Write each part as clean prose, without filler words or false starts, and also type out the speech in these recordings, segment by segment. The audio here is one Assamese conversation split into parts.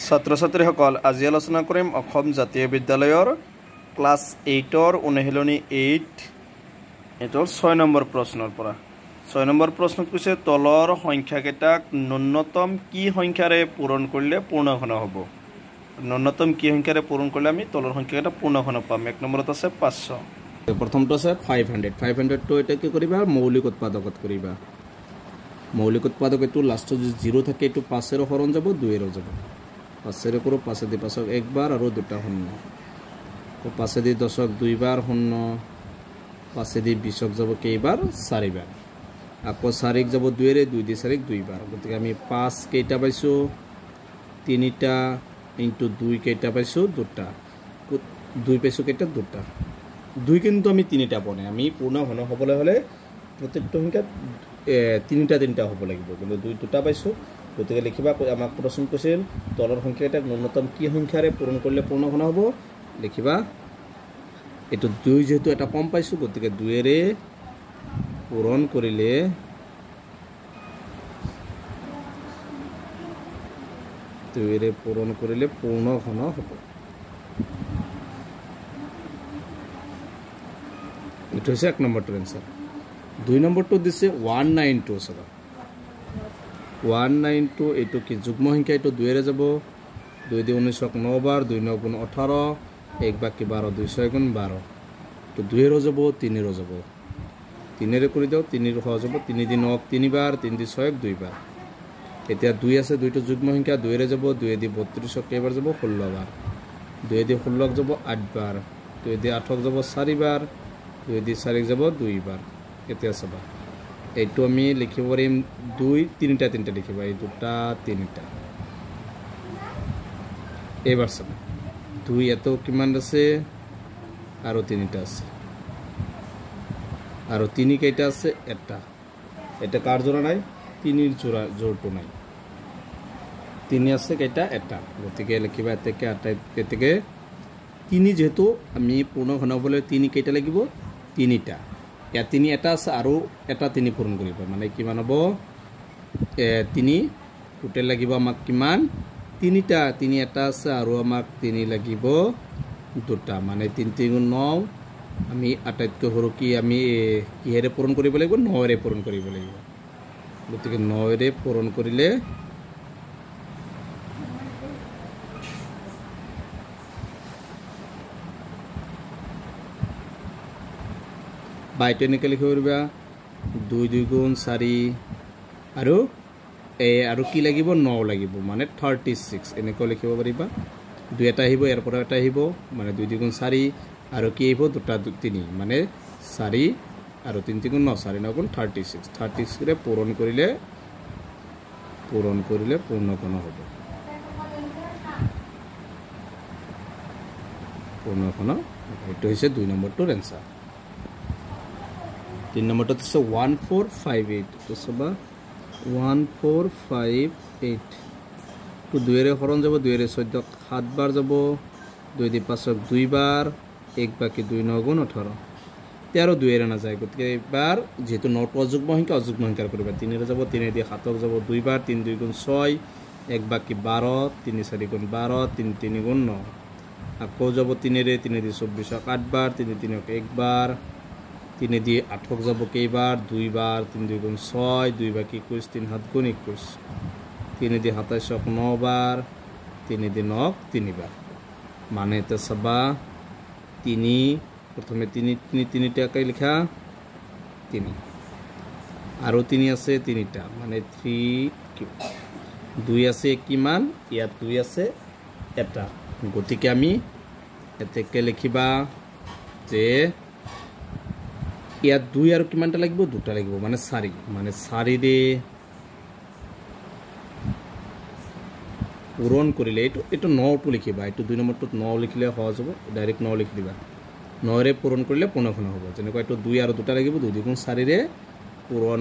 ছাত্ৰ ছাত্ৰীসকল আজি আলোচনা কৰিম অসম জাতীয় বিদ্যালয়ৰ ক্লাছ 8ৰ অনুশীলনী 8 এটোৰ 6 নম্বৰ প্ৰশ্নৰ পৰা 6 নম্বৰ প্ৰশ্নত কৈছে তলৰ সংখ্যাকেইটাক ন্যূনতম কি সংখ্যাৰে পূৰণ কৰিলে পূৰ্ণঘন হ'ব ন্যূনতম কি সংখ্যাৰে পূৰণ কৰিলে আমি তলৰ সংখ্যাকেইটা পূৰ্ণঘন পাম এক নম্বৰত আছে 500 প্ৰথমটো আছে 500 টো এটা কি কৰিবা মৌলিক উৎপাদকত কৰিবা মৌলিক উৎপাদক এটো লাষ্টত যে 0 থাকে এটো 5 এর হরণ যাব 2 এর যাব 5 এর করো 5 দি 5 একবার আর দুটা শূন্য তো 5 দি 10 দুইবার শূন্য 5 দি 20 যাব কেইবার 4 বার আকো 4 যাব 2 এর 2 দি 4 দুইবার গতিকে আমি 5 কেইটা পাইছো 3টা ইনটু 2 কেইটা পাইছো দুটা 2 পাইছো কেইটা দুটা 2 কিন্তু আমি 3টা পনে আমি পূর্ণ ঘন হবলে হলে প্রত্যেকটা সংখ্যা 3টা হ'ব লাগিব কিন্তু 2টা পাইছো গতিকে লিখিবা আমাক প্ৰশ্ন কৰিছিল তলৰ সংখ্যাটা ন্যূনতম কি সংখ্যাৰে পূৰণ কৰিলে পূৰ্ণঘন হ'ব লিখিবা এটো 2 যেহেতু এটা কম পাইছো গতিকে 2 এৰে পূৰণ কৰিলে পূৰ্ণঘন হ'ব এটো হৈছে 1 নম্বৰটো এনসাৰ 2 নম্বৰটো দিছে 192 সবা 192 এটো কি যুগ্ম সংখ্যা এটো 2 এৰে যাব 2 দি 19 9 বার 2 9 গুণ 18 1 বাকি 12 200 গুণ 12 তো 2 এর যাব 3 এর যাব 3 এর কৰি দাও 3 এর হৈ যাব 3 দি 9 3 বার 3 দি 6 2 বার এতিয়া 2 আছে 2টো যুগ্ম সংখ্যা 2 এৰে যাব 2 দি 32 কেইবাৰ যাব 16 বার 2 দি 16 যাব 8 বার 2 দি 8 যাব 4 বার 2 দি 4 যাব 2 বার এতিয়া সবা এইটো আমি লিখিব পাৰিম 2 3টা লিখিবা এই দুটা 3টা এবাৰ সবা 2 এত কিমান আছে আৰু 3টা আছে আৰু 3 কেইটা আছে এটা কার জোড়া নাই 3 এর জোড়টো নাই 3 আছে কেইটা এটা গতিকে লিখিবা এতেকে 3 যেহেতু আমি পূৰ্ণঘন হ'বলৈ 3 কেইটা লাগিব 3টা या 3 এটা আছে আৰু এটা 3 পূৰণ কৰিব মানে কিমান হ'ব 3 টোটাল লাগিব আমাক কিমান 3টা 3 এটা আছে আৰু আমাক 3 লাগিব দুটা মানে 3 3 গুণ 9 আমি আটাইতকৈ সৰু কি আমি কিহেৰে পূৰণ কৰিব লাগিব 9 ৰে পূৰণ কৰিব লাগিব গতিকে 9 ৰে পূৰণ কৰিলে বাইটো এনেকৈ লিখিব পাৰিবা 2 2 গুণ 4 আৰু কি লাগিব 9 লাগিব মানে 36 এনেকৈ লিখিব পাৰিবা 2 এটা আহিব ইয়াৰ পৰা এটা আহিব মানে 2 2 গুণ 4 আৰু কি আহিব দুটা 3 মানে 4 আৰু 3 3 গুণ 9 4 9 গুণ 36 ৰে পূৰণ কৰিলে পূৰ্ণঘন হ'ব পূৰ্ণঘন এইটো হৈছে 2 নম্বৰটোৰ এনসাৰ 3 নম্বৰটো আছে 1458 তো সবা 1458 তো 2 এর হরণ যাব 2 এর 14 7 বার যাব 2 দি 5 2 বার 1 বাকি 2 9 গুণ 18 13 2 এর না যায় গতিকে এবার যেহেতু 9 টো অযুগ্ম সংখ্যা কৰিবা 3 এর যাব 3 দি 7 যাব 2 বার 3 2 গুণ 6 1 বাকি 12 3 4 গুণ 12 3 3 গুণ 9 আকৌ যাব 3 এর 3 দি 24 8 বার 3 3 1 বার 3 দি 8 যাব কেইবার 2 বার 3 2 গুণ 6 2 বাকি 21 3 7 গুণ 21 3 দি 27 9 বার 3 দি 9 3 বার মানে তো সবা 3 প্রথমে 3 টাকাই লেখা 3 আৰু 3 আছে 3টা মানে 3 2 আছে কিমান ইয়াত 2 আছে এটা গতিকে আমি এতেকে লিখিবা যে ইয়াত 2 আৰু কিমানটা লাগিব দুটা লাগিব মানে 4 ৰে পূৰণ কৰিলে এটো 9 টো লিখিবা এটো 2 নম্বৰটোত 9 লিখিলে সহজ হ'ব ডাইৰেক্ট 9 লিখি দিবা 9 ৰে পূৰণ কৰিলে পূৰ্ণঘন হ'ব যেনেকৈ এটো 2 আৰু দুটা লাগিব 2 গুণ 4 ৰে পূৰণ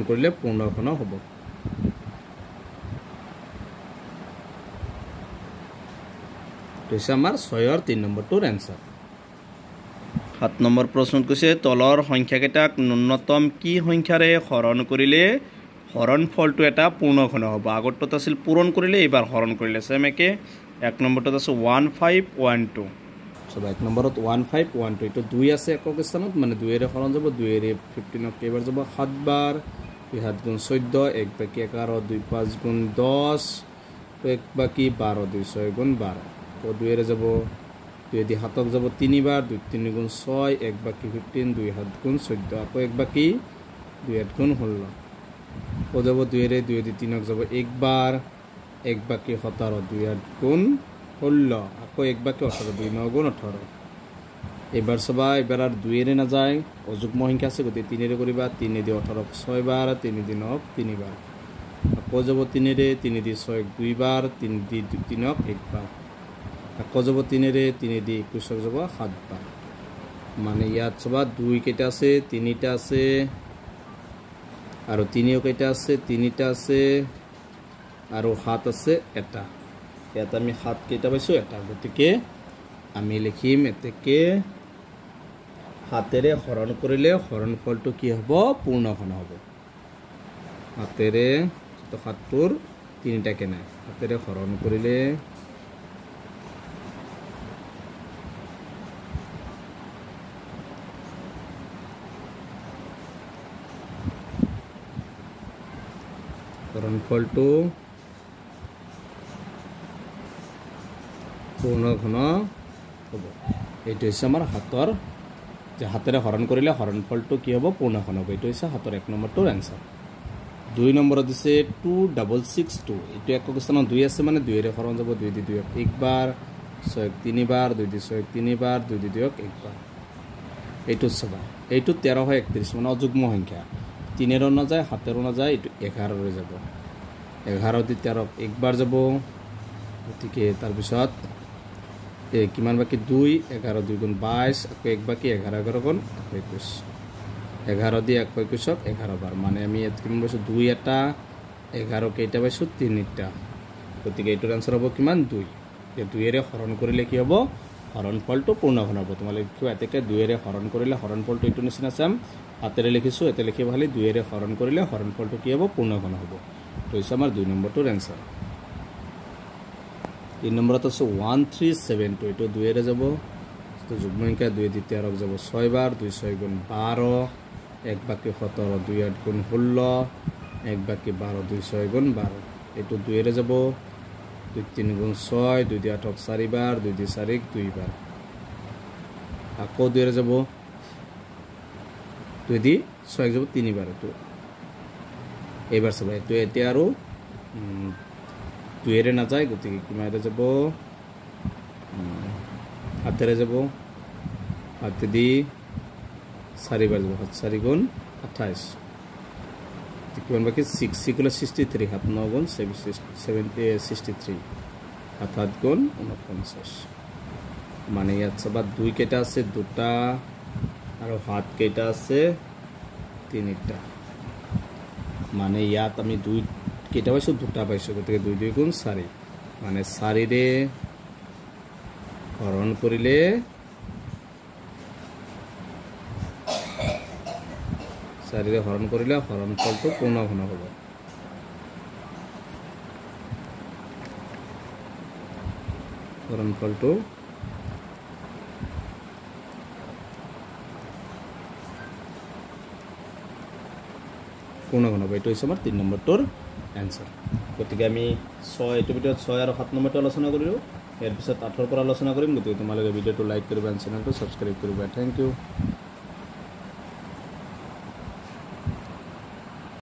কৰিলে পূৰ্ণঘন হ'ব তো আমাৰ 6 আৰু 3 নম্বৰটোৰ এনসাৰ 7 নম্বৰ প্ৰশ্নত কৈছে তলৰ সংখ্যাকেইটাক ন্যূনতম কি সংখ্যাৰে হৰণ কৰিলে হৰণ ফলটো এটা পূৰ্ণঘন হ'ব আগৰটোত আছিল পূৰণ কৰিলে এইবাৰ হৰণ কৰিলে সেম একে 1 নম্বৰটোত আছে 1512 সব 1 নম্বৰত 1512 এটো 2 আছে একক স্থানত মানে 2 এৰে হৰণ যাব 2 এৰে 15 ক কেইবাৰ যাব 7 বাৰ 2 7 গুণ 14 1 বাকি 11 2 5 গুণ 10 1 বাকি 12 2 6 গুণ 12 তো 2 এৰে যাব 2 দি 7ক যাব 3 বাৰ 2 3 গুণ 6 1 বাকি 15 2 7 গুণ 14 আকৌ 1 বাকি 2 8 গুণ 16 ও যাব 2 এৰে 2 দি 3ক যাব 1 বাৰ 1 বাকি 17 2 8 গুণ 16 আকৌ 1 বাকি 18 2 9 গুণ 18 এবাৰ সবা এবাৰ আর 2 এরে না যায় অযুগ্ম সংখ্যা আছে গতি 3 এরে করিবা 3 দি 18 6 বার 3 দি 9 3 বার আকৌ যাব 3 এরে 3 দি 6 2 বার 3 দি 3ক 1 বার আকৌ যাব 3 এরে 3 দি 21 যাব 7 বার মানে ইয়াত সবা 2 কেটা আছে 3টা আছে আর 3ও কেটা আছে 3টা আছে আর 7 আছে এটা ইয়াত আমি 7 কেটা পাইছো এটা গতিকে আমি লিখিম এতেকে হাতেৰে হৰণ কৰিলে হৰণ ফলটো কি হ'ব পূৰ্ণঘন হ'ব হাতেৰে তো হাতটোৰ তিনিটা কেনে হাতেৰে হৰণ কৰিলে হৰণ ফলটো পূৰ্ণঘন হ'ব এইটো হৈছে আমাৰ হাতৰ যে হাতেৰে হৰণ কৰিলে হৰণ ফলটো কি হ'ব পূৰ্ণঘন হ'ব এইটো হৈছে হাতৰ 1 নম্বৰটোৰ আনসাৰ 2 নম্বৰত দিছে 2662 এইটো একক স্থানত 2 আছে মানে 2 এৰে হৰণ যাব 2 দি 2ক 1 বাৰ 6 3 বাৰ 2 দি 6 3 বাৰ 2 দি 2ক 1 বাৰ এইটো সবা এইটো 13 হয় 31 মানে অযুগ্ম সংখ্যা 3 এৰো না যায় 7 এৰো না যায় এইটো 11 ৰে যাব 11 দি 13ক 1 বাৰ যাব গতিকে তাৰ পিছত কিমান বাকি 2 11 2 গুণ 22 আকৌ 1 বাকি 11 11 গুণ 21 11 দি 21ক 11 বাৰ মানে আমি ইয়াত কিমান পাইছো 2 এটা 11 কেইটা পাইছো 3টা গতিকে এইটোৰ আনসাৰ হ'ব কিমান 2 এই 2 এৰে হৰণ কৰিলে কি হ'ব হৰণ ফলটো পূৰ্ণঘন হ'ব তোমালোকে কি এতেকে 2 এৰে হৰণ কৰিলে হৰণ ফলটো এইটো নিচিনা চাম হাতেৰে লিখিছো এতে লিখিব খালি 2 এৰে হৰণ কৰিলে হৰণ ফলটো কি হ'ব পূৰ্ণঘন হ'ব তো হৈছে আমাৰ 2 নম্বৰটোৰ আনসাৰ 3 নম্বৰত আছে 1372 এটো 2 এৰে যাব তো যুগ্ম সংখ্যা 2 দি 13ক যাব 6 বাৰ 2 6 গুণ 12 1 বাকি 17 2 8 গুণ 16 1 বাকি 12 2 6 গুণ 12 এটো 2 এৰে যাব 2 3 গুণ 6 2 দি 8ক 4 বাৰ 2 দি 4ক 2 বাৰ আকৌ 2 এৰে যাব 2 দি 6 যাব 3 বাৰ এটো এবাৰ সব এটো এতিয়া আৰু 2 এৰে না যায় গতিকে কিমান এটা যাব হাতেৰে যাব হাতে দি 4 বাৰ যাব 4 গুণ 28 কিমান বাকি 6 ইকুয়াল 63 7 9 গুণ 63 7 গুণ 49 মানে ইয়াত সবা 2 কেটা আছে দুটা আৰু হাত কেটা আছে তিনিটা মানে ইয়াত আমি 2 কেটা পাইছো দুটা পাইছো গতিকে 2 2 গুণ 4 মানে 4 ৰে হৰণ কৰিলে হৰণ ফলটো পূৰ্ণঘন হ'ব হৰণ ফলটো পূৰ্ণঘন হ'ব এইটো হৈছে আমাৰ 3 নম্বৰটোৰ আনসাৰ গতিকে আমি 6 এইটো ভিডিঅ'ত 6 আৰু 7 নম্বৰটো আলোচনা কৰিলো ইয়াৰ পিছত 8ৰ পৰা আলোচনা কৰিম গতিকে তোমালোকে ভিডিঅ'টো লাইক কৰিবা চেনেলটো সাবস্ক্ৰাইব কৰিবা থ্যাংক ইউ